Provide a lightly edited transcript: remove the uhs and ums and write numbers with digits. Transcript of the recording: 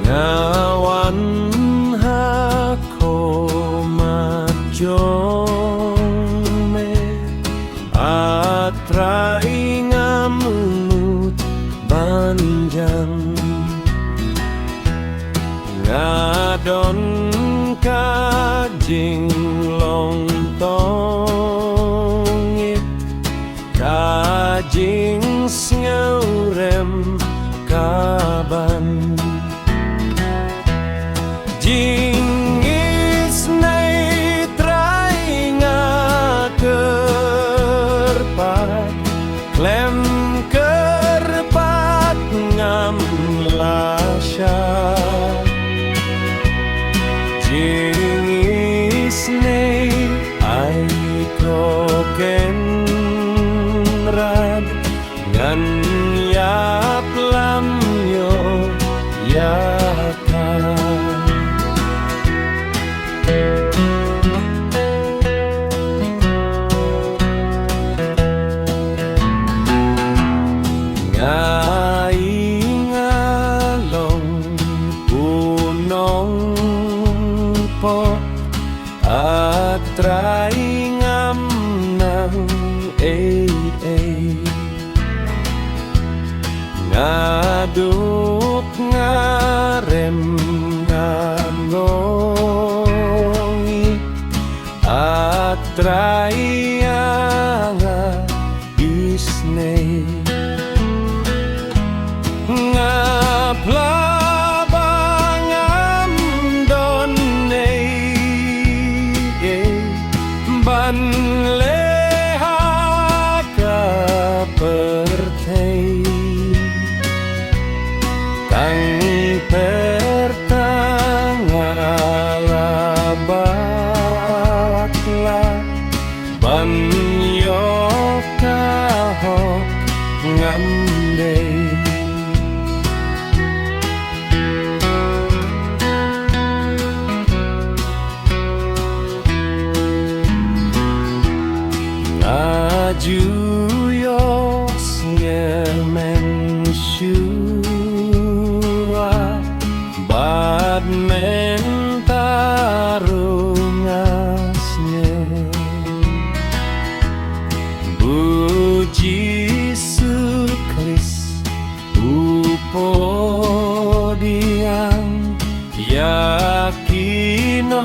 Ngawan hako majome atrai ngamut banjang ngadon kajing lontongit kajing ngaurem kaban jingis nei trai ngakerpat klem kerpat ngam lasya jingis nei ai koken rad ngan yap lam yo yakan atrai ngam nang ngaduk ngarem ngangongi atrai anga isnei ngapla ban leha ka pertei kang pertangalabatla ban yo kahok ngamdei Juyos ngemen syua bad mentarungasnya Puji suklis upodiang yakino